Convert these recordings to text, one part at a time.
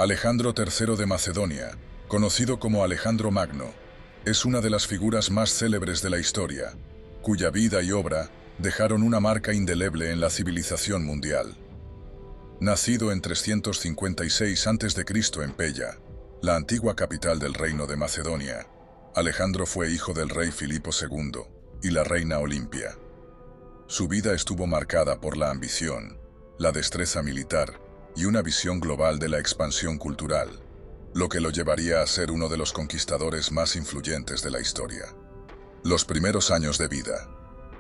Alejandro III de Macedonia, conocido como Alejandro Magno, es una de las figuras más célebres de la historia, cuya vida y obra dejaron una marca indeleble en la civilización mundial. Nacido en 356 a.C. en Pella, la antigua capital del Reino de Macedonia, Alejandro fue hijo del rey Filipo II y la reina Olimpia. Su vida estuvo marcada por la ambición, la destreza militar y una visión global de la expansión cultural, lo que lo llevaría a ser uno de los conquistadores más influyentes de la historia. Los primeros años de vida.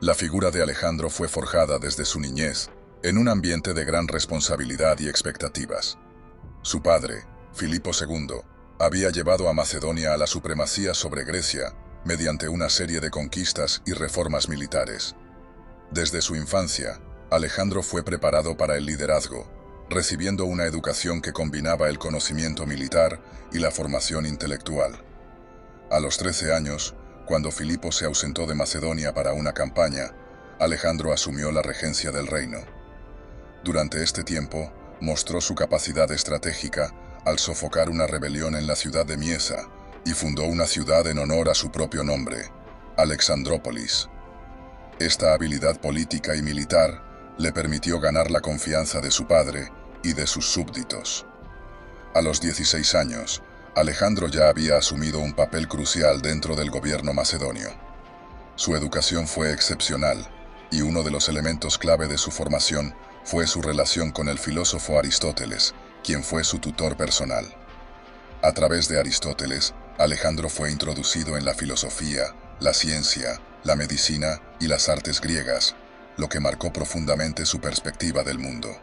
La figura de Alejandro fue forjada desde su niñez en un ambiente de gran responsabilidad y expectativas. Su padre, Filipo II, había llevado a Macedonia a la supremacía sobre Grecia mediante una serie de conquistas y reformas militares. Desde su infancia, Alejandro fue preparado para el liderazgo, recibiendo una educación que combinaba el conocimiento militar y la formación intelectual. A los 13 años, cuando Filipo se ausentó de Macedonia para una campaña, Alejandro asumió la regencia del reino. Durante este tiempo, mostró su capacidad estratégica al sofocar una rebelión en la ciudad de Miesa y fundó una ciudad en honor a su propio nombre, Alexandrópolis. Esta habilidad política y militar le permitió ganar la confianza de su padre y de sus súbditos. A los 16 años, Alejandro ya había asumido un papel crucial dentro del gobierno macedonio. Su educación fue excepcional, y uno de los elementos clave de su formación fue su relación con el filósofo Aristóteles, quien fue su tutor personal. A través de Aristóteles, Alejandro fue introducido en la filosofía, la ciencia, la medicina y las artes griegas, lo que marcó profundamente su perspectiva del mundo.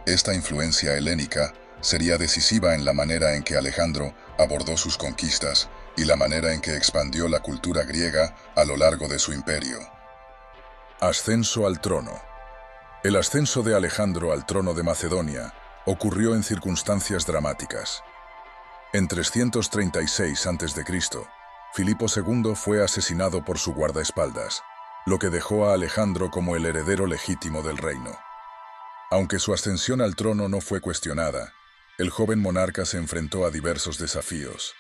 Esta influencia helénica sería decisiva en la manera en que Alejandro abordó sus conquistas y la manera en que expandió la cultura griega a lo largo de su imperio. Ascenso al trono. El ascenso de Alejandro al trono de Macedonia ocurrió en circunstancias dramáticas. En 336 a.C., Filipo II fue asesinado por su guardaespaldas, lo que dejó a Alejandro como el heredero legítimo del reino. Aunque su ascensión al trono no fue cuestionada, el joven monarca se enfrentó a diversos desafíos.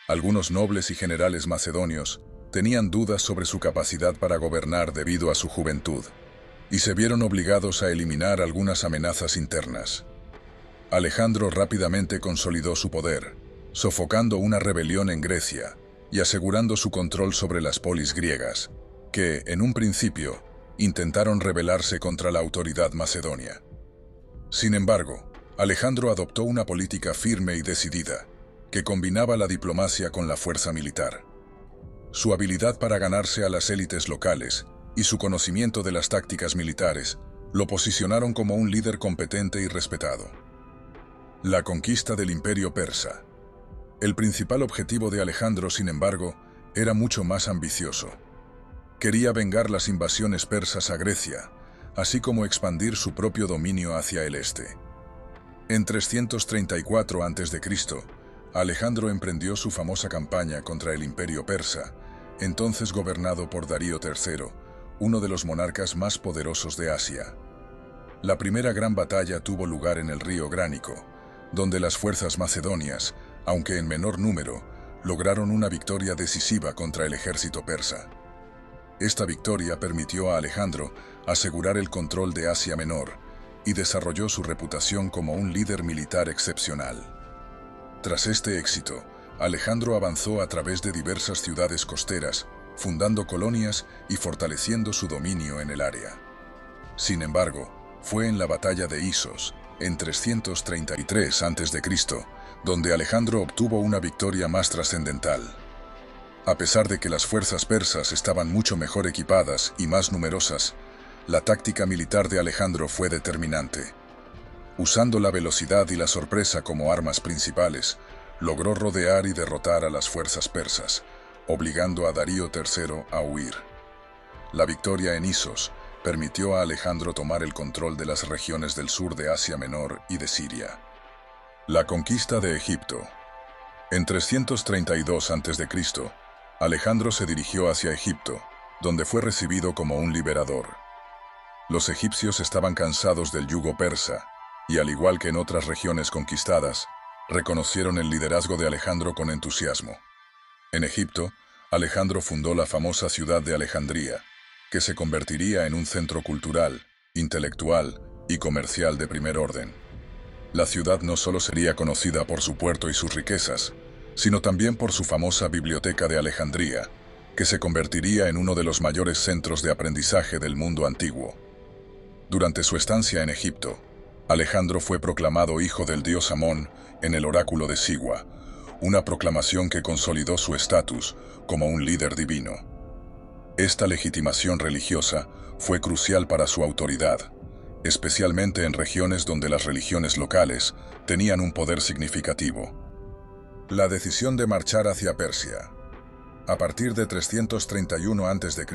Algunos nobles y generales macedonios tenían dudas sobre su capacidad para gobernar debido a su juventud, y se vieron obligados a eliminar algunas amenazas internas. Alejandro rápidamente consolidó su poder, sofocando una rebelión en Grecia y asegurando su control sobre las polis griegas, que, en un principio, intentaron rebelarse contra la autoridad macedonia. Sin embargo, Alejandro adoptó una política firme y decidida, que combinaba la diplomacia con la fuerza militar. Su habilidad para ganarse a las élites locales y su conocimiento de las tácticas militares lo posicionaron como un líder competente y respetado. La conquista del Imperio Persa. El principal objetivo de Alejandro, sin embargo, era mucho más ambicioso. Quería vengar las invasiones persas a Grecia, así como expandir su propio dominio hacia el este. En 334 a.C., Alejandro emprendió su famosa campaña contra el Imperio Persa, entonces gobernado por Darío III, uno de los monarcas más poderosos de Asia. La primera gran batalla tuvo lugar en el río Gránico, donde las fuerzas macedonias, aunque en menor número, lograron una victoria decisiva contra el ejército persa. Esta victoria permitió a Alejandro asegurar el control de Asia Menor y desarrolló su reputación como un líder militar excepcional. Tras este éxito, Alejandro avanzó a través de diversas ciudades costeras, fundando colonias y fortaleciendo su dominio en el área. Sin embargo, fue en la batalla de Isos, en 333 a.C., donde Alejandro obtuvo una victoria más trascendental. A pesar de que las fuerzas persas estaban mucho mejor equipadas y más numerosas, la táctica militar de Alejandro fue determinante. Usando la velocidad y la sorpresa como armas principales, logró rodear y derrotar a las fuerzas persas, obligando a Darío III a huir. La victoria en Isos permitió a Alejandro tomar el control de las regiones del sur de Asia Menor y de Siria. La conquista de Egipto. En 332 a.C., Alejandro se dirigió hacia Egipto, donde fue recibido como un liberador. Los egipcios estaban cansados del yugo persa, y al igual que en otras regiones conquistadas, reconocieron el liderazgo de Alejandro con entusiasmo. En Egipto, Alejandro fundó la famosa ciudad de Alejandría, que se convertiría en un centro cultural, intelectual y comercial de primer orden. La ciudad no solo sería conocida por su puerto y sus riquezas, sino también por su famosa Biblioteca de Alejandría, que se convertiría en uno de los mayores centros de aprendizaje del mundo antiguo. Durante su estancia en Egipto, Alejandro fue proclamado hijo del dios Amón en el oráculo de Sigua, una proclamación que consolidó su estatus como un líder divino. Esta legitimación religiosa fue crucial para su autoridad, especialmente en regiones donde las religiones locales tenían un poder significativo. La decisión de marchar hacia Persia. A partir de 331 a.C.,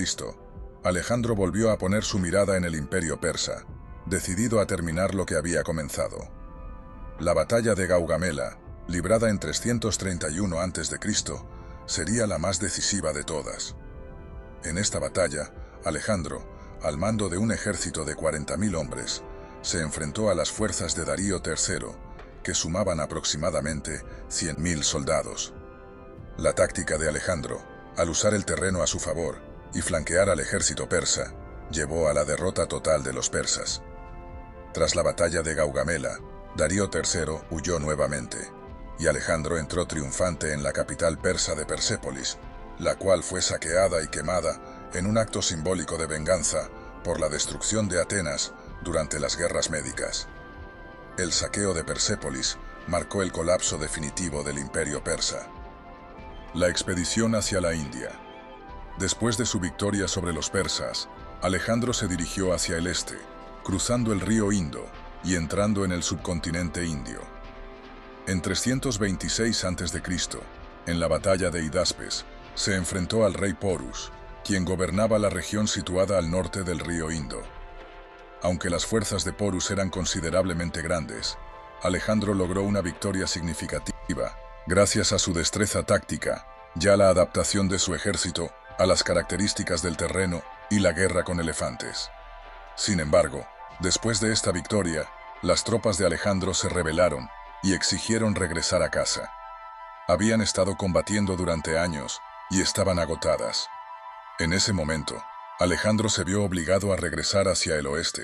Alejandro volvió a poner su mirada en el imperio persa, decidido a terminar lo que había comenzado. La batalla de Gaugamela, librada en 331 a.C., sería la más decisiva de todas. En esta batalla, Alejandro, al mando de un ejército de 40.000 hombres, se enfrentó a las fuerzas de Darío III, que sumaban aproximadamente 100.000 soldados. La táctica de Alejandro, al usar el terreno a su favor y flanquear al ejército persa, llevó a la derrota total de los persas. Tras la batalla de Gaugamela, Darío III huyó nuevamente, y Alejandro entró triunfante en la capital persa de Persépolis, la cual fue saqueada y quemada en un acto simbólico de venganza por la destrucción de Atenas durante las guerras médicas. El saqueo de Persépolis marcó el colapso definitivo del imperio persa. La expedición hacia la India. Después de su victoria sobre los persas, Alejandro se dirigió hacia el este, cruzando el río Indo y entrando en el subcontinente indio. En 326 a.C., en la batalla de Hidaspes, se enfrentó al rey Porus, quien gobernaba la región situada al norte del río Indo. Aunque las fuerzas de Porus eran considerablemente grandes, Alejandro logró una victoria significativa gracias a su destreza táctica, ya la adaptación de su ejército a las características del terreno y la guerra con elefantes. Sin embargo, después de esta victoria, las tropas de Alejandro se rebelaron y exigieron regresar a casa. Habían estado combatiendo durante años y estaban agotadas. En ese momento, Alejandro se vio obligado a regresar hacia el oeste,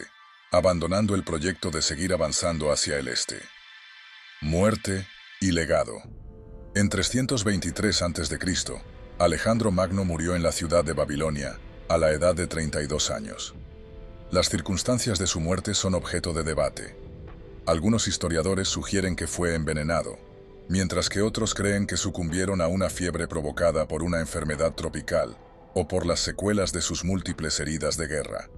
abandonando el proyecto de seguir avanzando hacia el este. Muerte y legado. En 323 a.C., Alejandro Magno murió en la ciudad de Babilonia, a la edad de 32 años. Las circunstancias de su muerte son objeto de debate. Algunos historiadores sugieren que fue envenenado, mientras que otros creen que sucumbieron a una fiebre provocada por una enfermedad tropical o por las secuelas de sus múltiples heridas de guerra.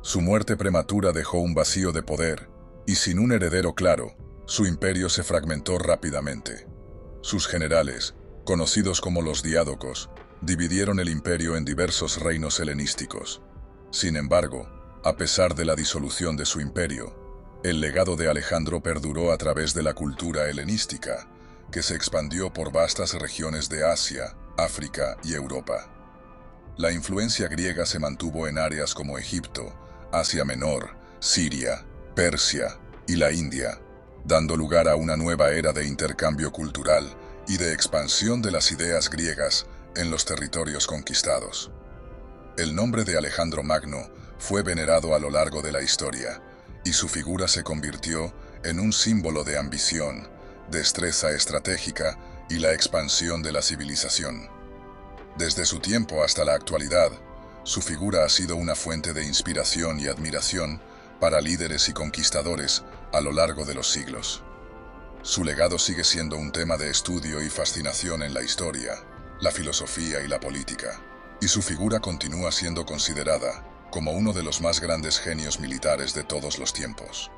Su muerte prematura dejó un vacío de poder, y sin un heredero claro, su imperio se fragmentó rápidamente. Sus generales, conocidos como los diádocos, dividieron el imperio en diversos reinos helenísticos. Sin embargo, a pesar de la disolución de su imperio, el legado de Alejandro perduró a través de la cultura helenística, que se expandió por vastas regiones de Asia, África y Europa. La influencia griega se mantuvo en áreas como Egipto, Asia Menor, Siria, Persia y la India, dando lugar a una nueva era de intercambio cultural y de expansión de las ideas griegas en los territorios conquistados. El nombre de Alejandro Magno fue venerado a lo largo de la historia, y su figura se convirtió en un símbolo de ambición, destreza estratégica y la expansión de la civilización. Desde su tiempo hasta la actualidad, su figura ha sido una fuente de inspiración y admiración para líderes y conquistadores a lo largo de los siglos. Su legado sigue siendo un tema de estudio y fascinación en la historia, la filosofía y la política, y su figura continúa siendo considerada como uno de los más grandes genios militares de todos los tiempos.